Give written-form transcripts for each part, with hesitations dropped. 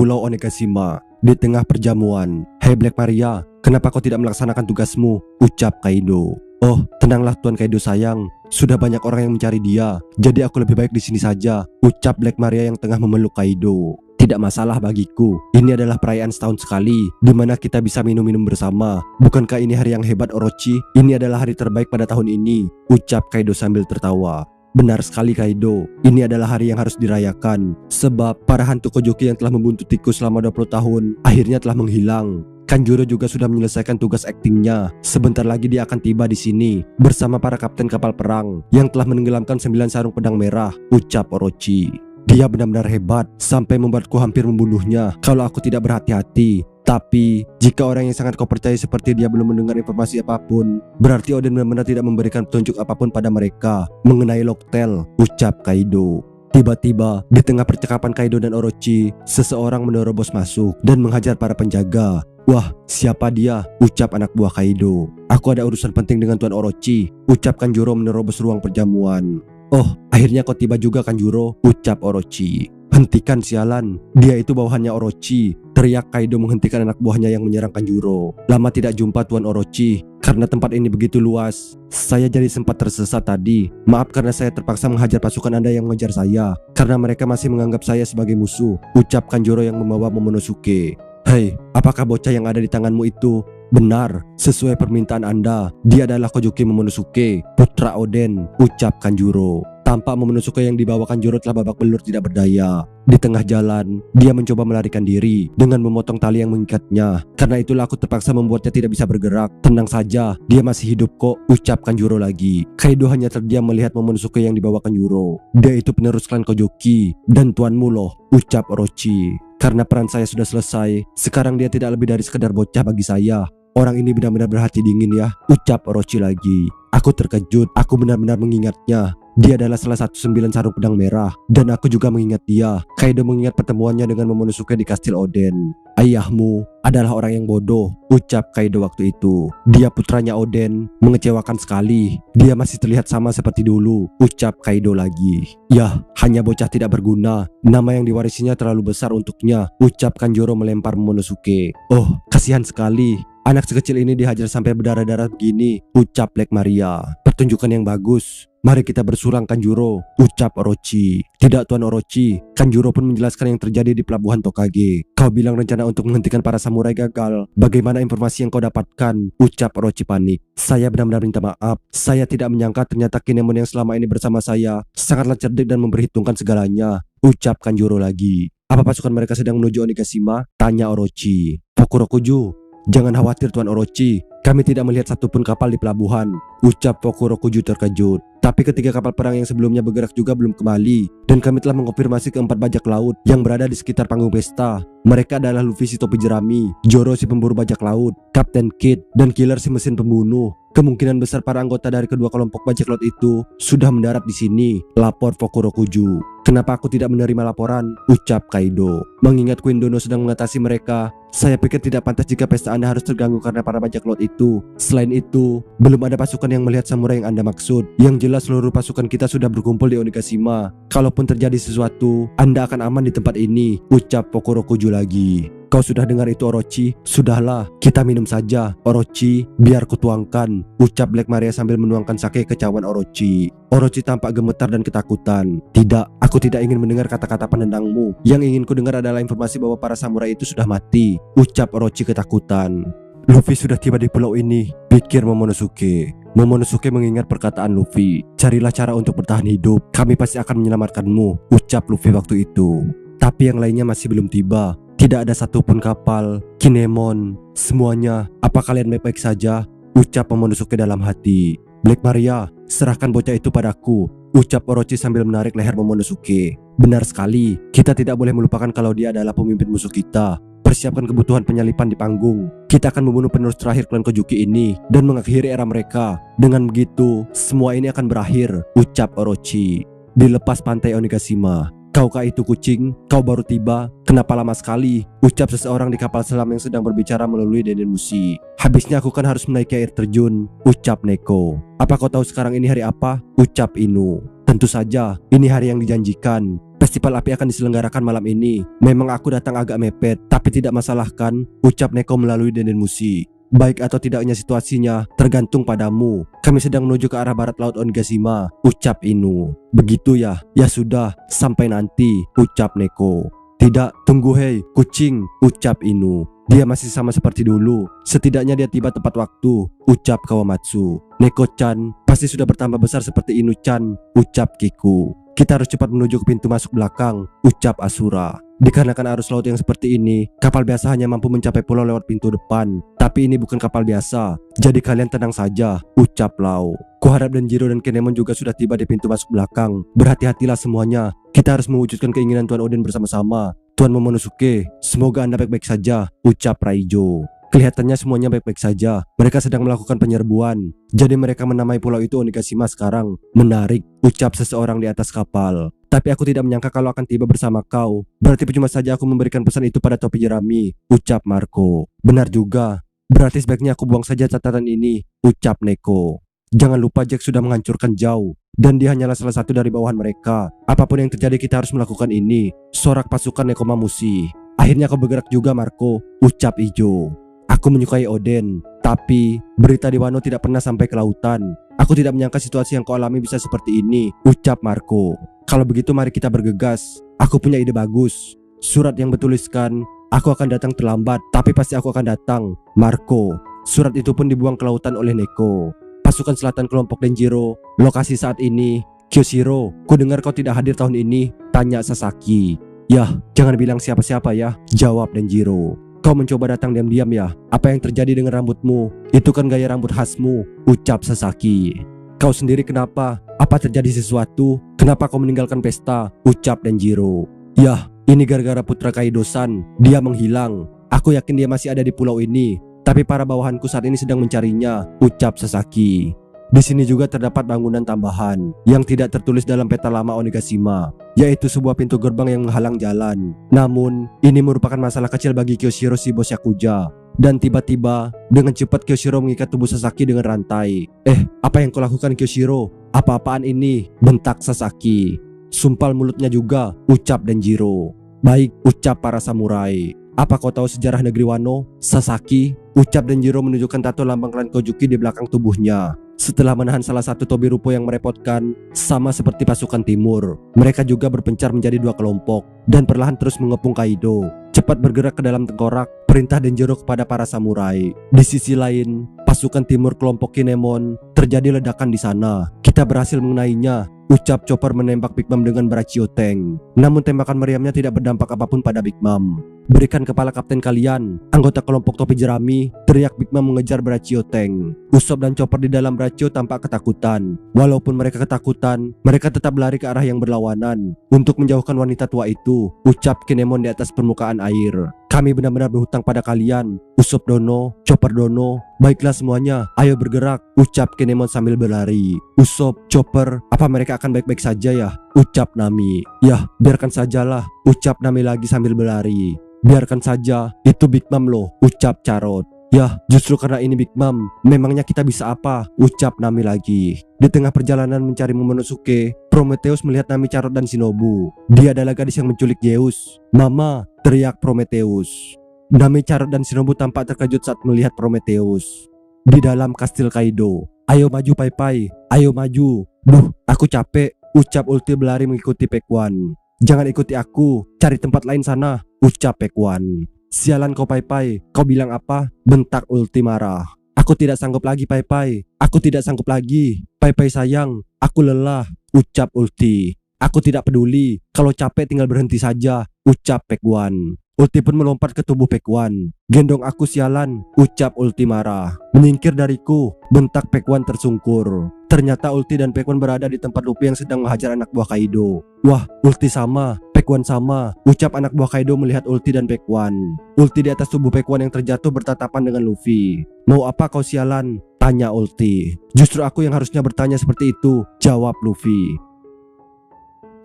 Pulau Onigashima, di tengah perjamuan. "Hei Black Maria, kenapa kau tidak melaksanakan tugasmu?" ucap Kaido. "Oh, tenanglah Tuan Kaido sayang. Sudah banyak orang yang mencari dia, jadi aku lebih baik di sini saja," ucap Black Maria yang tengah memeluk Kaido. "Tidak masalah bagiku. Ini adalah perayaan setahun sekali, di mana kita bisa minum-minum bersama. Bukankah ini hari yang hebat, Orochi? Ini adalah hari terbaik pada tahun ini," ucap Kaido sambil tertawa. "Benar sekali Kaido, ini adalah hari yang harus dirayakan. Sebab para hantu Kojoki yang telah membuntutiku selama 20 tahun akhirnya telah menghilang. Kanjuro juga sudah menyelesaikan tugas aktingnya. Sebentar lagi dia akan tiba di sini bersama para kapten kapal perang yang telah menenggelamkan 9 sarung pedang merah," ucap Orochi. "Dia benar-benar hebat sampai membuatku hampir membunuhnya kalau aku tidak berhati-hati. Tapi jika orang yang sangat kau percaya seperti dia belum mendengar informasi apapun, berarti Oden benar-benar tidak memberikan petunjuk apapun pada mereka mengenai Locktail," ucap Kaido. Tiba-tiba di tengah percakapan Kaido dan Orochi, seseorang menerobos masuk dan menghajar para penjaga. "Wah, siapa dia?" ucap anak buah Kaido. "Aku ada urusan penting dengan Tuan Orochi," ucap Kanjuro menerobos ruang perjamuan. "Oh, akhirnya kau tiba juga Kanjuro," ucap Orochi. "Hentikan sialan, dia itu bawahannya Orochi," teriak Kaido menghentikan anak buahnya yang menyerang Kanjuro. "Lama tidak jumpa Tuan Orochi. Karena tempat ini begitu luas, saya jadi sempat tersesat tadi. Maaf karena saya terpaksa menghajar pasukan Anda yang mengejar saya, karena mereka masih menganggap saya sebagai musuh," ucap Kanjuro yang membawa Momonosuke. "Hei, apakah bocah yang ada di tanganmu itu?" "Benar, sesuai permintaan Anda. Dia adalah Kojuki Momonosuke, putra Oden," ucap Kanjuro. Tampak Momonosuke yang dibawa Kanjuro telah babak belur tidak berdaya. Di tengah jalan, dia mencoba melarikan diri dengan memotong tali yang mengikatnya. "Karena itulah aku terpaksa membuatnya tidak bisa bergerak." "Tenang saja, dia masih hidup kok," ucap Kanjuro lagi. Kaido hanya terdiam melihat Momonosuke yang dibawa Kanjuro. "Dia itu penerus klan Kojoki dan tuanmu loh," ucap Orochi. "Karena peran saya sudah selesai, sekarang dia tidak lebih dari sekedar bocah bagi saya. Orang ini benar-benar berhati dingin ya," ucap Orochi lagi. "Aku terkejut, aku benar-benar mengingatnya. Dia adalah salah satu 9 sarung pedang merah, dan aku juga mengingat dia." Kaido mengingat pertemuannya dengan Momonosuke di Kastil Oden. "Ayahmu adalah orang yang bodoh," ucap Kaido waktu itu. "Dia putranya Oden, mengecewakan sekali. Dia masih terlihat sama seperti dulu," ucap Kaido lagi. "Yah, hanya bocah tidak berguna. Nama yang diwarisinya terlalu besar untuknya," ucap Kanjuro melempar Momonosuke. "Oh, kasihan sekali. Anak sekecil ini dihajar sampai berdarah-darah begini," ucap Black Maria. "Pertunjukan yang bagus. Mari kita bersurang Kanjuro," ucap Orochi. "Tidak Tuan Orochi." Kanjuro pun menjelaskan yang terjadi di pelabuhan Tokage. "Kau bilang rencana untuk menghentikan para samurai gagal. Bagaimana informasi yang kau dapatkan?" ucap Orochi panik. "Saya benar-benar minta maaf. Saya tidak menyangka ternyata Kinemon yang selama ini bersama saya sangatlah cerdik dan memperhitungkan segalanya," ucap Kanjuro lagi. "Apa pasukan mereka sedang menuju Onigashima?" tanya Orochi. "Fukurokuju, jangan khawatir Tuan Orochi. Kami tidak melihat satupun kapal di pelabuhan," ucap Fukurokuju terkejut. "Tapi ketiga kapal perang yang sebelumnya bergerak juga belum kembali. Dan kami telah mengonfirmasi ke 4 bajak laut yang berada di sekitar panggung pesta. Mereka adalah Luffy si topi jerami, Zoro si pemburu bajak laut, Kapten Kid, dan Killer si mesin pembunuh. Kemungkinan besar para anggota dari kedua kelompok bajak laut itu sudah mendarat di sini," lapor Fukurokuju. "Kenapa aku tidak menerima laporan?" ucap Kaido. "Mengingat Queen Dono sedang mengatasi mereka, saya pikir tidak pantas jika pesta Anda harus terganggu karena para bajak laut itu. Selain itu, belum ada pasukan yang melihat samurai yang Anda maksud. Yang jelas seluruh pasukan kita sudah berkumpul di Onigashima. Kalaupun terjadi sesuatu, Anda akan aman di tempat ini," ucap Fukurokuju lagi. "Kau sudah dengar itu Orochi? Sudahlah, kita minum saja. Orochi, biar kutuangkan," ucap Black Maria sambil menuangkan sake ke cawan Orochi. Orochi tampak gemetar dan ketakutan. "Tidak, aku tidak ingin mendengar kata-kata penendangmu. Yang ingin ku dengar adalah informasi bahwa para samurai itu sudah mati," ucap Orochi ketakutan. "Luffy sudah tiba di pulau ini," pikir Momonosuke. Momonosuke mengingat perkataan Luffy. "Carilah cara untuk bertahan hidup. Kami pasti akan menyelamatkanmu," ucap Luffy waktu itu. Tapi yang lainnya masih belum tiba. Tidak ada satupun kapal, Kinemon, semuanya. "Apa kalian baik-baik saja?" ucap Momonosuke dalam hati. "Black Maria, serahkan bocah itu padaku," ucap Orochi sambil menarik leher Momonosuke. "Benar sekali, kita tidak boleh melupakan kalau dia adalah pemimpin musuh kita. Persiapkan kebutuhan penyalipan di panggung. Kita akan membunuh penerus terakhir klan Kojuki ini dan mengakhiri era mereka. Dengan begitu, semua ini akan berakhir," ucap Orochi. Dilepas pantai Onigashima. "Kaukah itu kucing? Kau baru tiba? Kenapa lama sekali?" ucap seseorang di kapal selam yang sedang berbicara melalui Dendenmushi. "Habisnya aku kan harus menaiki air terjun," ucap Neko. "Apa kau tahu sekarang ini hari apa?" ucap Inu. "Tentu saja, ini hari yang dijanjikan. Festival api akan diselenggarakan malam ini. Memang aku datang agak mepet, tapi tidak masalah kan? Ucap Neko melalui denden musi. Baik atau tidaknya situasinya tergantung padamu. Kami sedang menuju ke arah barat laut Onigashima, ucap Inu. Begitu ya? Ya sudah, sampai nanti, ucap Neko. Tidak, tunggu hei, kucing, ucap Inu. Dia masih sama seperti dulu. Setidaknya dia tiba tepat waktu, ucap Kawamatsu. Neko-chan pasti sudah bertambah besar seperti Inu-chan, ucap Kiku. Kita harus cepat menuju ke pintu masuk belakang, ucap Asura. Dikarenakan arus laut yang seperti ini, kapal biasa hanya mampu mencapai pulau lewat pintu depan. Tapi ini bukan kapal biasa, jadi kalian tenang saja, ucap Lau. Kuharap Denjiro dan Kinemon juga sudah tiba di pintu masuk belakang. Berhati-hatilah semuanya, kita harus mewujudkan keinginan Tuan Odin bersama-sama. Tuan Momonosuke, semoga Anda baik-baik saja, ucap Raijo. Kelihatannya semuanya baik-baik saja. Mereka sedang melakukan penyerbuan. Jadi mereka menamai pulau itu Onigashima sekarang. Menarik, ucap seseorang di atas kapal. Tapi aku tidak menyangka kalau akan tiba bersama kau. Berarti percuma saja aku memberikan pesan itu pada topi jerami, ucap Marco. Benar juga. Berarti sebaiknya aku buang saja catatan ini, ucap Neko. Jangan lupa Jack sudah menghancurkan Zhao. Dan dia hanyalah salah satu dari bawahan mereka. Apapun yang terjadi kita harus melakukan ini. Sorak pasukan Nekomamushi. Akhirnya kau bergerak juga Marco, ucap Ijo. Aku menyukai Oden, tapi berita di Wano tidak pernah sampai ke lautan. Aku tidak menyangka situasi yang kau alami bisa seperti ini, ucap Marco. Kalau begitu mari kita bergegas. Aku punya ide bagus. Surat yang bertuliskan, aku akan datang terlambat, tapi pasti aku akan datang, Marco. Surat itu pun dibuang ke lautan oleh Neko. Pasukan selatan kelompok Denjiro, lokasi saat ini, Kyoshiro, ku dengar kau tidak hadir tahun ini, tanya Sasaki. Yah, jangan bilang siapa-siapa ya, jawab Denjiro. Kau mencoba datang diam-diam ya? Apa yang terjadi dengan rambutmu? Itu kan gaya rambut khasmu, ucap Sasaki. Kau sendiri kenapa? Apa terjadi sesuatu? Kenapa kau meninggalkan pesta? Ucap Denjiro. Yah, ini gara-gara putra Kaido-san. Dia menghilang. Aku yakin dia masih ada di pulau ini. Tapi para bawahanku saat ini sedang mencarinya, ucap Sasaki. Di sini juga terdapat bangunan tambahan yang tidak tertulis dalam peta lama Onigashima, yaitu sebuah pintu gerbang yang menghalang jalan. Namun, ini merupakan masalah kecil bagi Kyoshiro si bos Yakuza. Dan tiba-tiba, dengan cepat Kyoshiro mengikat tubuh Sasaki dengan rantai. Apa yang kau lakukan Kyoshiro? Apa-apaan ini? Bentak Sasaki. Sumpal mulutnya juga, ucap Denjiro. Baik, ucap para samurai. Apa kau tahu sejarah negeri Wano? Sasaki, ucap Denjiro menunjukkan tato lambang klan Kojuki di belakang tubuhnya. Setelah menahan salah satu tobi rupo yang merepotkan, sama seperti pasukan timur, mereka juga berpencar menjadi dua kelompok dan perlahan terus mengepung Kaido. Cepat bergerak ke dalam tengkorak, perintah Denjiro kepada para samurai. Di sisi lain, pasukan timur kelompok Kinemon, terjadi ledakan di sana. Kita berhasil mengenainya, ucap Chopper menembak Big Mom dengan Brachio Tank. Namun tembakan meriamnya tidak berdampak apapun pada Big Mom. Berikan kepala kapten kalian, anggota kelompok topi jerami, teriak Big Mom mengejar Brachio Tank. Usopp dan Chopper di dalam Brachio tampak ketakutan. Walaupun mereka ketakutan, mereka tetap lari ke arah yang berlawanan untuk menjauhkan wanita tua itu, ucap Kinemon di atas permukaan air. Kami benar-benar berhutang pada kalian, Usopp Dono, Chopper Dono. Baiklah semuanya, ayo bergerak, ucap Kinemon sambil berlari. Usopp, Chopper, apa mereka akan baik-baik saja ya? Ucap Nami. Yah, biarkan sajalah, ucap Nami lagi sambil berlari. Biarkan saja, itu Big Mom loh, ucap Carrot. Yah, justru karena ini Big Mom, memangnya kita bisa apa? Ucap Nami lagi. Di tengah perjalanan mencari Momonosuke, Prometheus melihat Nami, Carrot, dan Shinobu. Dia adalah gadis yang menculik Zeus. Mama, teriak Prometheus. Nami, Carrot, dan Shinobu tampak terkejut saat melihat Prometheus. Di dalam kastil Kaido. Ayo maju Pai Pai, ayo maju. Duh, aku capek, ucap Ulti berlari mengikuti Pekwan. Jangan ikuti aku, cari tempat lain sana, ucap Pekwan. Sialan kau Pai Pai, kau bilang apa? Bentak Ulti marah. Aku tidak sanggup lagi Pai Pai, aku tidak sanggup lagi. Pai Pai sayang, aku lelah, ucap Ulti. Aku tidak peduli, kalau capek tinggal berhenti saja, ucap Pekwan. Ulti pun melompat ke tubuh Pekwan. Gendong aku sialan, ucap Ulti marah. Menyingkir dariku, bentak Pekwan tersungkur. Ternyata Ulti dan Pekwan berada di tempat Luffy yang sedang menghajar anak buah Kaido. Wah, Ulti sama, Pekwan sama, ucap anak buah Kaido melihat Ulti dan Pekwan. Ulti di atas tubuh Pekwan yang terjatuh bertatapan dengan Luffy. Mau apa kau sialan? Tanya Ulti. Justru aku yang harusnya bertanya seperti itu, jawab Luffy.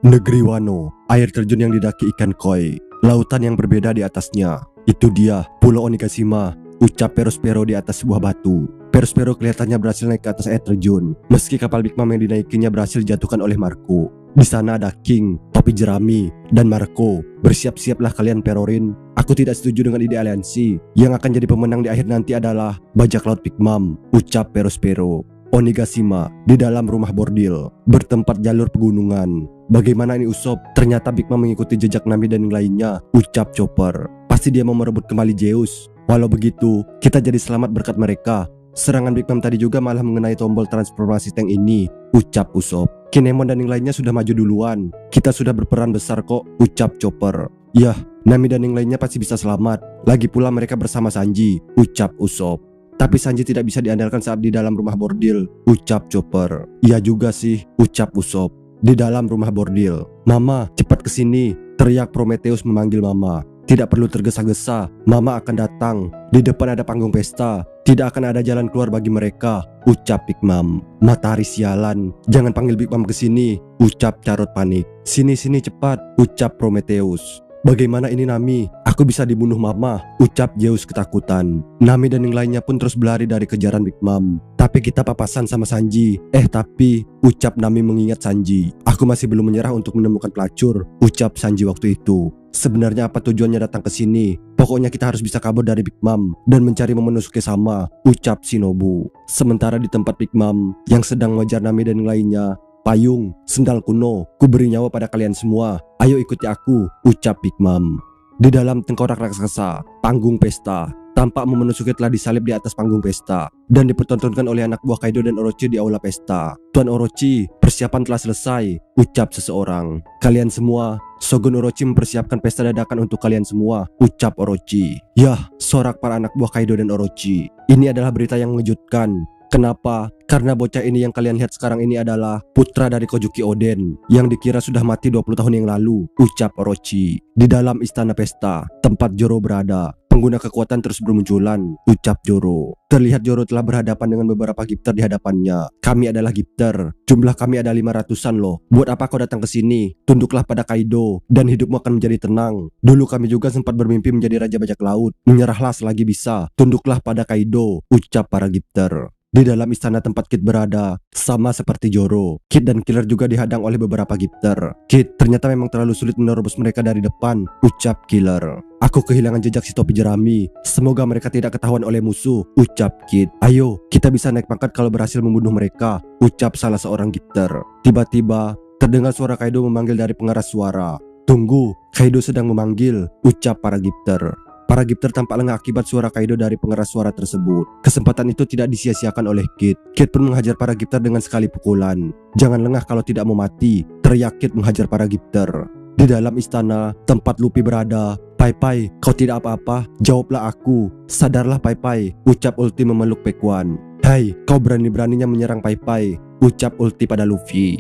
Negeri Wano, air terjun yang didaki ikan koi. Lautan yang berbeda di atasnya. Itu dia, Pulau Onigashima, ucap Perospero di atas sebuah batu. Perospero kelihatannya berhasil naik ke atas air terjun, meski kapal Big Mom yang dinaikinya berhasil dijatuhkan oleh Marco. Di sana ada King, topi jerami, dan Marco. Bersiap-siaplah kalian Perorin. Aku tidak setuju dengan ide aliansi. Yang akan jadi pemenang di akhir nanti adalah bajak laut Big Mom, ucap Perospero. Onigashima di dalam rumah bordil, bertempat jalur pegunungan. Bagaimana ini Usop? Ternyata Big Mom mengikuti jejak Nami dan yang lainnya, ucap Chopper. Pasti dia mau merebut kembali Zeus. Walau begitu, kita jadi selamat berkat mereka. Serangan Big Mom tadi juga malah mengenai tombol transformasi tank ini, ucap Usop. Kinemon dan yang lainnya sudah maju duluan. Kita sudah berperan besar kok, ucap Chopper. Yah, Nami dan yang lainnya pasti bisa selamat. Lagi pula mereka bersama Sanji, ucap Usop. Tapi Sanji tidak bisa diandalkan saat di dalam rumah bordil, ucap Chopper. Iya juga sih, ucap Usop. Di dalam rumah bordil. Mama, cepat kesini, teriak Prometheus memanggil Mama. Tidak perlu tergesa-gesa, Mama akan datang. Di depan ada panggung pesta. Tidak akan ada jalan keluar bagi mereka, ucap Big Mom. Matahari sialan, jangan panggil Big Mom kesini, ucap Carrot panik. Sini-sini cepat, ucap Prometheus. Bagaimana ini Nami? Aku bisa dibunuh Mama, ucap Zeus ketakutan. Nami dan yang lainnya pun terus berlari dari kejaran Big Mom. Tapi kita papasan sama Sanji. Tapi, ucap Nami mengingat Sanji. Aku masih belum menyerah untuk menemukan pelacur, ucap Sanji waktu itu. Sebenarnya apa tujuannya datang ke sini? Pokoknya kita harus bisa kabur dari Big Mom dan mencari Momonosuke sama, ucap Shinobu. Sementara di tempat Big Mom yang sedang mengejar Nami dan yang lainnya, payung, sendal kuno, ku beri nyawa pada kalian semua. Ayo ikuti aku, ucap Big Mom. Di dalam tengkorak raksasa, panggung pesta, tampak Momonosuke telah disalib di atas panggung pesta dan dipertontonkan oleh anak buah Kaido dan Orochi di aula pesta. Tuan Orochi, persiapan telah selesai, ucap seseorang. Kalian semua, Shogun Orochi mempersiapkan pesta dadakan untuk kalian semua, ucap Orochi. Yah, sorak para anak buah Kaido dan Orochi. Ini adalah berita yang mengejutkan. Kenapa? Karena bocah ini yang kalian lihat sekarang ini adalah putra dari Kojuki Oden yang dikira sudah mati 20 tahun yang lalu, ucap Orochi. Di dalam istana pesta, tempat Zoro berada, pengguna kekuatan terus bermunculan, ucap Zoro. Terlihat Zoro telah berhadapan dengan beberapa gifter di hadapannya. Kami adalah gifter. Jumlah kami ada 500-an loh. Buat apa kau datang ke sini? Tunduklah pada Kaido dan hidupmu akan menjadi tenang. Dulu kami juga sempat bermimpi menjadi raja bajak laut. Menyerahlah selagi bisa. Tunduklah pada Kaido, ucap para gifter. Di dalam istana tempat Kid berada, sama seperti Zoro, Kid dan Killer juga dihadang oleh beberapa gifter. Kid, ternyata memang terlalu sulit menerobos mereka dari depan, ucap Killer. Aku kehilangan jejak si topi jerami. Semoga mereka tidak ketahuan oleh musuh, ucap Kid. Ayo, kita bisa naik pangkat kalau berhasil membunuh mereka, ucap salah seorang gifter. Tiba-tiba, terdengar suara Kaido memanggil dari pengeras suara. Tunggu, Kaido sedang memanggil, ucap para gifter. Para gifter tampak lengah akibat suara Kaido dari pengeras suara tersebut. Kesempatan itu tidak disia-siakan oleh Kid. Kid pun menghajar para gifter dengan sekali pukulan. Jangan lengah kalau tidak mau mati, teriak Kid menghajar para gifter. Di dalam istana, tempat Luffy berada. Pai Pai, kau tidak apa-apa? Jawablah aku. Sadarlah Pai Pai, ucap Ulti memeluk Pekuan. Hai, kau berani-beraninya menyerang Pai Pai, ucap Ulti pada Luffy.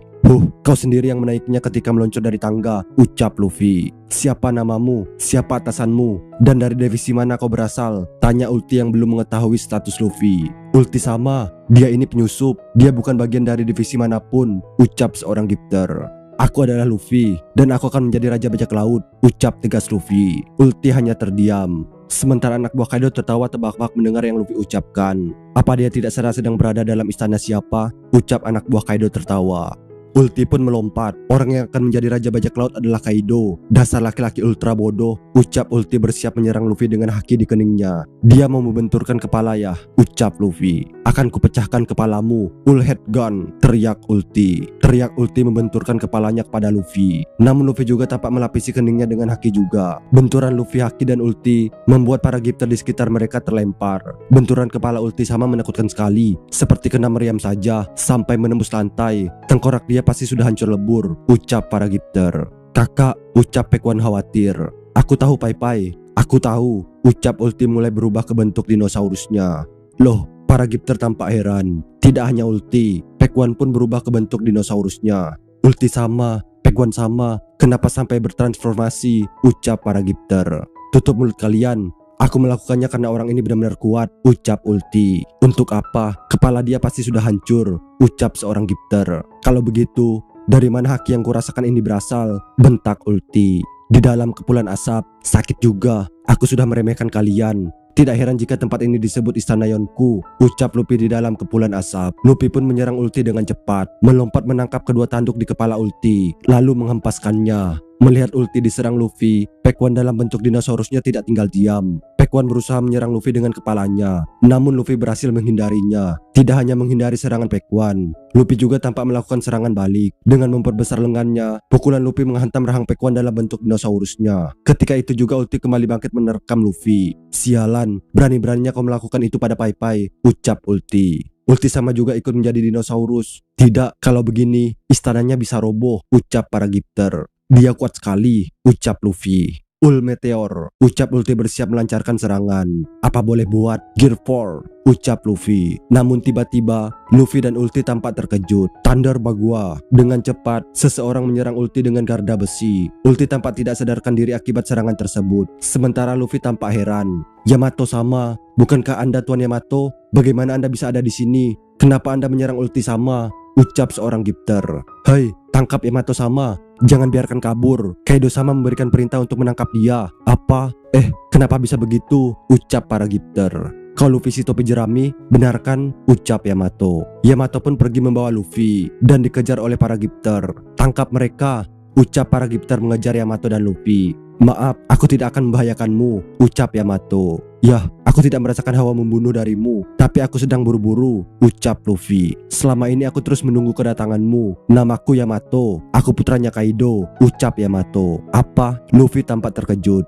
Kau sendiri yang menaiknya ketika meluncur dari tangga, ucap Luffy. Siapa namamu? Siapa atasanmu? Dan dari divisi mana kau berasal? Tanya Ulti yang belum mengetahui status Luffy. Ulti sama, dia ini penyusup. Dia bukan bagian dari divisi manapun, ucap seorang gifter. Aku adalah Luffy, dan aku akan menjadi raja bajak laut, ucap tegas Luffy. Ulti hanya terdiam. Sementara anak buah Kaido tertawa terbahak-bahak mendengar yang Luffy ucapkan. Apa dia tidak sadar sedang berada dalam istana siapa? Ucap anak buah Kaido tertawa. Ulti pun melompat. Orang yang akan menjadi raja bajak laut adalah Kaido. Dasar laki-laki ultra bodoh, ucap Ulti bersiap menyerang Luffy dengan haki di keningnya. Dia mau membenturkan kepala ya, ucap Luffy. Akan kupecahkan kepalamu, full head gun, teriak Ulti. Teriak Ulti membenturkan kepalanya kepada Luffy. Namun Luffy juga tampak melapisi keningnya dengan haki juga. Benturan Luffy, haki dan Ulti membuat para gifter di sekitar mereka terlempar. Benturan kepala Ulti sama menakutkan sekali, seperti kena meriam saja sampai menembus lantai. Tengkorak dia pasti sudah hancur lebur, ucap para gifter. Kakak, ucap Pekuan khawatir. Aku tahu Pai Pai, aku tahu, ucap Ulti mulai berubah ke bentuk dinosaurusnya. Loh, para gifter tampak heran. Tidak hanya Ulti, Pekuan pun berubah ke bentuk dinosaurusnya. Ulti sama, Pekuan sama, kenapa sampai bertransformasi, ucap para gifter. Tutup mulut kalian. Aku melakukannya karena orang ini benar-benar kuat, ucap Ulti. Untuk apa? Kepala dia pasti sudah hancur, ucap seorang gifter. Kalau begitu, dari mana haki yang kurasakan ini berasal? Bentak Ulti. Di dalam kepulan asap, sakit juga. Aku sudah meremehkan kalian. Tidak heran jika tempat ini disebut Istana Yonko, ucap Luffy di dalam kepulan asap. Luffy pun menyerang ulti dengan cepat, melompat menangkap kedua tanduk di kepala ulti, lalu menghempaskannya. Melihat ulti diserang Luffy, Pac-One dalam bentuk dinosaurusnya tidak tinggal diam. Pac-One berusaha menyerang Luffy dengan kepalanya, namun Luffy berhasil menghindarinya. Tidak hanya menghindari serangan Pac-One, Luffy juga tampak melakukan serangan balik. Dengan memperbesar lengannya, pukulan Luffy menghantam rahang Pac-One dalam bentuk dinosaurusnya. Ketika itu juga ulti kembali bangkit menerkam Luffy. Sialan, berani-beraninya kau melakukan itu pada Pai Pai, ucap ulti. Ulti sama juga ikut menjadi dinosaurus. Tidak, kalau begini, istananya bisa roboh, ucap para Gifter. Dia kuat sekali, ucap Luffy. Ul Meteor, ucap ulti bersiap melancarkan serangan. Apa boleh buat, Gear 4, ucap Luffy. Namun tiba-tiba, Luffy dan ulti tampak terkejut. Thunder Bagua, dengan cepat, seseorang menyerang ulti dengan garda besi. Ulti tampak tidak sadarkan diri akibat serangan tersebut. Sementara Luffy tampak heran. Yamato sama, bukankah Anda Tuan Yamato? Bagaimana Anda bisa ada di sini? Kenapa Anda menyerang ulti sama? Ucap seorang Gifter. Hei, tangkap Yamato sama. Jangan biarkan kabur. Kaido sama memberikan perintah untuk menangkap dia. Apa? Kenapa bisa begitu? Ucap para Gifter. Kau Luffy si topi jerami, benar kan? Ucap Yamato. Yamato pun pergi membawa Luffy dan dikejar oleh para Gifter. Tangkap mereka, ucap para Gifter mengejar Yamato dan Luffy. Maaf, aku tidak akan membahayakanmu, ucap Yamato. Yah, aku tidak merasakan hawa membunuh darimu, tapi aku sedang buru-buru, ucap Luffy. Selama ini aku terus menunggu kedatanganmu. Namaku Yamato, aku putranya Kaido, ucap Yamato. Apa? Luffy tampak terkejut.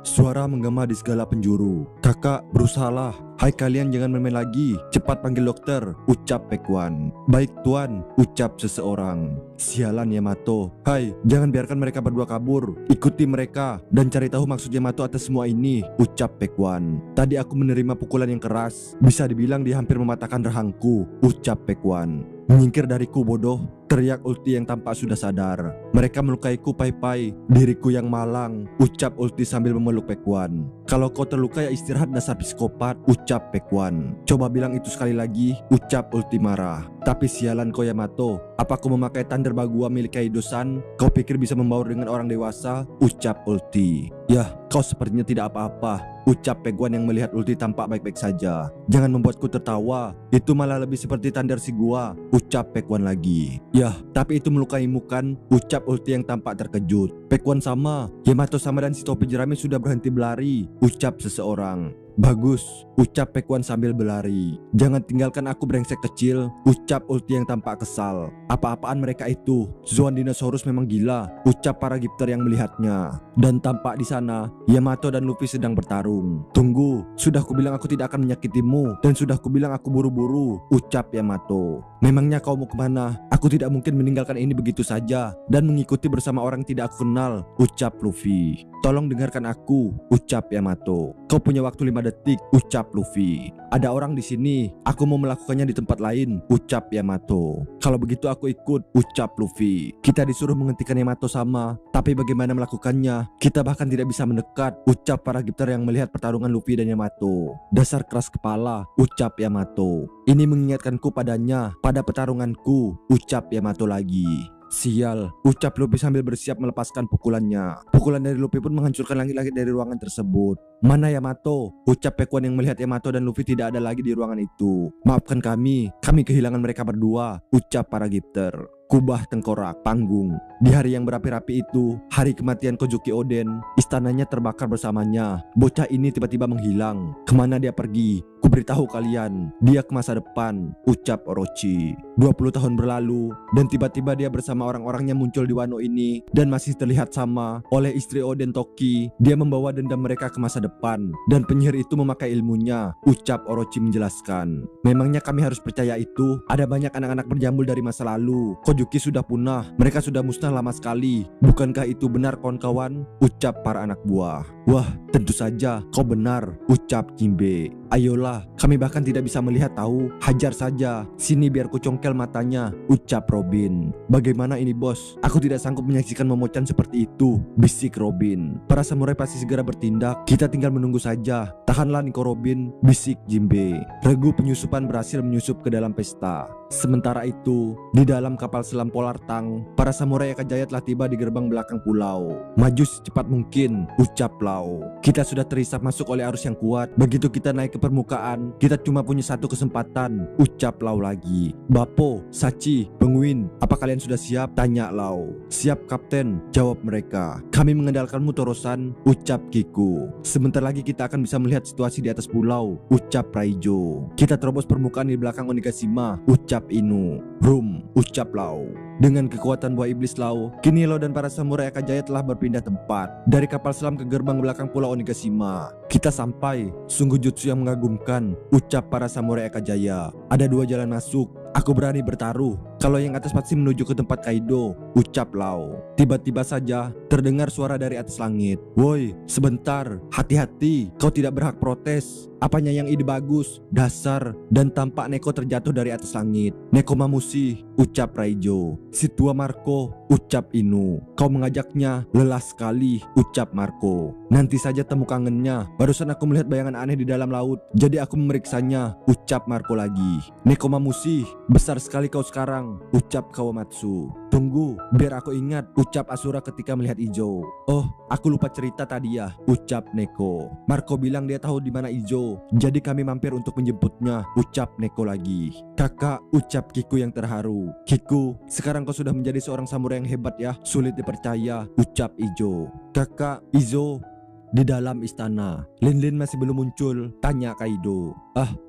Suara menggema di segala penjuru. Kakak, berusahalah. Hai kalian, jangan main-main lagi. Cepat panggil dokter, ucap Pac-One. Baik tuan, ucap seseorang. Sialan Yamato. Hai, jangan biarkan mereka berdua kabur. Ikuti mereka dan cari tahu maksud Yamato atas semua ini, ucap Pac-One. Tadi aku menerima pukulan yang keras. Bisa dibilang dia hampir mematahkan rahangku, ucap Pac-One. Menyingkir dariku bodoh, teriak ulti yang tampak sudah sadar. Mereka melukaiku Pai Pai, diriku yang malang, ucap ulti sambil memeluk Pac-One. Kalau kau terluka ya istirahat dasar psikopat, ucap Pac-One. Coba bilang itu sekali lagi, ucap ulti marah. Tapi sialan kau Yamato, apa kau memakai Thunder Bagua milik Kaido-san? Kau pikir bisa membaur dengan orang dewasa? Ucap ulti. Yah, kau sepertinya tidak apa-apa, ucap Pac-One yang melihat ulti tampak baik-baik saja. Jangan membuatku tertawa, itu malah lebih seperti Thunder si gua, ucap Pac-One lagi. Yah, tapi itu melukaimu kan, ucap ulti yang tampak terkejut. Pac-One sama, Yamato sama dan si topi jerami sudah berhenti berlari, ucap seseorang. Bagus, ucap Pac-One sambil berlari. Jangan tinggalkan aku brengsek kecil, ucap ulti yang tampak kesal. Apa-apaan mereka itu? Zoan Dinosaurus memang gila, ucap para Gifter yang melihatnya. Dan tampak di sana, Yamato dan Luffy sedang bertarung. Tunggu, sudah kubilang aku tidak akan menyakitimu, dan sudah kubilang aku buru-buru, ucap Yamato. Memangnya kau mau kemana? Aku tidak mungkin meninggalkan ini begitu saja dan mengikuti bersama orang yang tidak aku kenal, ucap Luffy. Tolong dengarkan aku, ucap Yamato. Kau punya waktu 5 detik, ucap Luffy. Ada orang di sini, aku mau melakukannya di tempat lain, ucap Yamato. Kalau begitu aku ikut, ucap Luffy. Kita disuruh menghentikan Yamato sama, tapi bagaimana melakukannya? Kita bahkan tidak bisa mendekat, ucap para Gifter yang melihat pertarungan Luffy dan Yamato. Dasar keras kepala, ucap Yamato. Ini mengingatkanku padanya, pada pertarunganku, ucap Yamato lagi. Sial, ucap Luffy sambil bersiap melepaskan pukulannya. Pukulan dari Luffy pun menghancurkan langit-langit dari ruangan tersebut. Mana Yamato? Ucap Pac-One yang melihat Yamato dan Luffy tidak ada lagi di ruangan itu. Maafkan kami kehilangan mereka berdua, ucap para Gifter. Kubah tengkorak panggung. Di hari yang berapi-rapi itu, hari kematian Kozuki Oden, istananya terbakar bersamanya. Bocah ini tiba-tiba menghilang. Kemana dia pergi? Kuberitahu kalian, dia ke masa depan, ucap Orochi. 20 tahun berlalu, dan tiba-tiba dia bersama orang-orangnya muncul di Wano ini, dan masih terlihat sama oleh istri Oden Toki. Dia membawa dendam mereka ke masa depan, dan penyihir itu memakai ilmunya, ucap Orochi menjelaskan. Memangnya kami harus percaya itu? Ada banyak anak-anak berjambul dari masa lalu. Kozuki sudah punah, mereka sudah musnah lama sekali. Bukankah itu benar kawan-kawan? Ucap para anak buah. Wah, tentu saja kau benar, ucap Jinbe. Ayolah, kami bahkan tidak bisa melihat tahu. Hajar saja, sini biar ku congkel matanya, ucap Robin. Bagaimana ini bos? Aku tidak sanggup menyaksikan Momochan seperti itu, bisik Robin. Para samurai pasti segera bertindak, kita tinggal menunggu saja. Tahanlah Nico Robin, bisik Jinbe. Regu penyusupan berhasil menyusup ke dalam pesta. Sementara itu, di dalam kapal selam Polar Tang, para samurai Akajaya telah tiba di gerbang belakang pulau. Maju secepat mungkin, ucap Lau. Kita sudah terisap masuk oleh arus yang kuat. Begitu kita naik ke permukaan, kita cuma punya satu kesempatan, ucap Lau lagi. Bapo, Sachi, Penguin, apa kalian sudah siap? Tanya Lau. Siap kapten, jawab mereka. Kami mengandalkanmu Torosan, ucap Kiku. Sebentar lagi kita akan bisa melihat situasi di atas pulau, ucap Raijo. Kita terobos permukaan di belakang Onigashima, ucap Inu. Rum, ucap Lau. Dengan kekuatan buah iblis Lau, kini Lau dan para samurai Akajaya telah berpindah tempat dari kapal selam ke gerbang belakang pulau Onigashima. Kita sampai, sungguh jutsu yang mengagumkan, ucap para samurai Akajaya. Ada 2 jalan masuk, aku berani bertaruh. Kalau yang atas pasti menuju ke tempat Kaido, ucap Lau. Tiba-tiba saja terdengar suara dari atas langit. Woi, sebentar, hati-hati, kau tidak berhak protes. Apanya yang ide bagus, dasar. Dan tampak Neko terjatuh dari atas langit. Neko Mamushi, ucap Raijo. Si tua Marco, ucap Inu. Kau mengajaknya, lelah sekali, ucap Marco. Nanti saja temu kangennya. Barusan aku melihat bayangan aneh di dalam laut, jadi aku memeriksanya, ucap Marco lagi. Neko Mamushi, besar sekali kau sekarang, ucap Kawamatsu. Tunggu, biar aku ingat, ucap Asura ketika melihat Ijo. Oh, aku lupa cerita tadi ya, ucap Neko. Marco bilang dia tahu di mana Ijo, jadi kami mampir untuk menjemputnya, ucap Neko lagi. Kakak, ucap Kiku yang terharu. Kiku, sekarang kau sudah menjadi seorang samurai yang hebat ya, sulit dipercaya, ucap Ijo. Kakak, Izo. Di dalam istana, Lin masih belum muncul, tanya Kaido.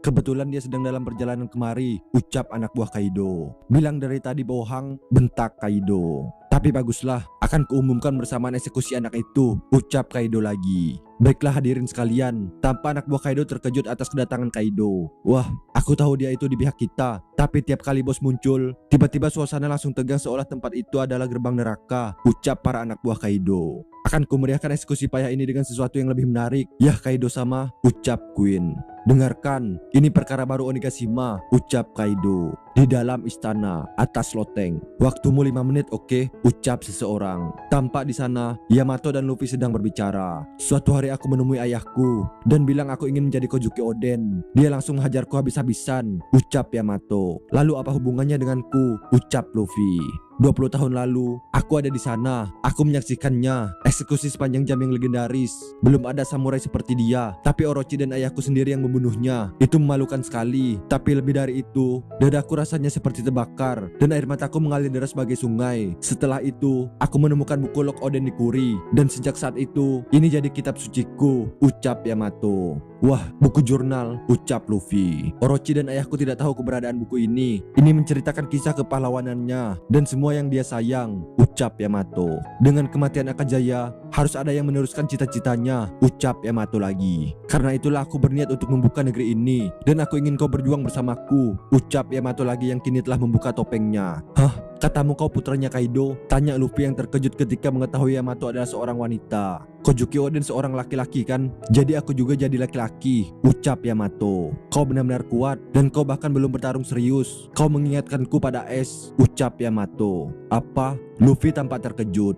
Kebetulan dia sedang dalam perjalanan kemari, ucap anak buah Kaido. Bilang dari tadi bohong, bentak Kaido. Tapi baguslah, akan kuumumkan bersamaan eksekusi anak itu, ucap Kaido lagi. Baiklah hadirin sekalian, tanpa anak buah Kaido terkejut atas kedatangan Kaido. Wah, aku tahu dia itu di pihak kita, tapi tiap kali bos muncul, tiba-tiba suasana langsung tegang seolah tempat itu adalah gerbang neraka, ucap para anak buah Kaido. Akan kumeriahkan eksekusi payah ini dengan sesuatu yang lebih menarik. Yah Kaido sama, ucap Queen. Dengarkan, ini perkara baru Onigashima, ucap Kaido. Di dalam istana, atas loteng. Waktumu 5 menit, oke? Ucap seseorang. Tampak di sana, Yamato dan Luffy sedang berbicara. Suatu hari aku menemui ayahku dan bilang aku ingin menjadi Kojuki Oden. Dia langsung menghajarku habis-habisan, ucap Yamato. Lalu apa hubungannya denganku? Ucap Luffy. 20 tahun lalu, aku ada di sana. Aku menyaksikannya. Eksekusi sepanjang jam yang legendaris. Belum ada samurai seperti dia. Tapi Orochi dan ayahku sendiri yang membunuhnya. Itu memalukan sekali. Tapi lebih dari itu, dadaku rasanya seperti terbakar dan air mataku mengalir deras sebagai sungai. Setelah itu, aku menemukan buku Log Oden di Kuri. Dan sejak saat itu, ini jadi kitab suciku, ucap Yamato. Wah, buku jurnal, ucap Luffy. Orochi dan ayahku tidak tahu keberadaan buku ini. Ini menceritakan kisah kepahlawanannya dan semua yang dia sayang, ucap Yamato. Dengan kematian Akajaya, harus ada yang meneruskan cita-citanya, ucap Yamato lagi. Karena itulah aku berniat untuk membuka negeri ini dan aku ingin kau berjuang bersamaku, ucap Yamato lagi yang kini telah membuka topengnya. Hah? Katamu kau putranya Kaido? Tanya Luffy yang terkejut ketika mengetahui Yamato adalah seorang wanita. Kojuki Oden seorang laki-laki kan? Jadi aku juga jadi laki-laki, ucap Yamato. Kau benar-benar kuat dan kau bahkan belum bertarung serius. Kau mengingatkanku pada es, ucap Yamato. Apa? Luffy tampak terkejut.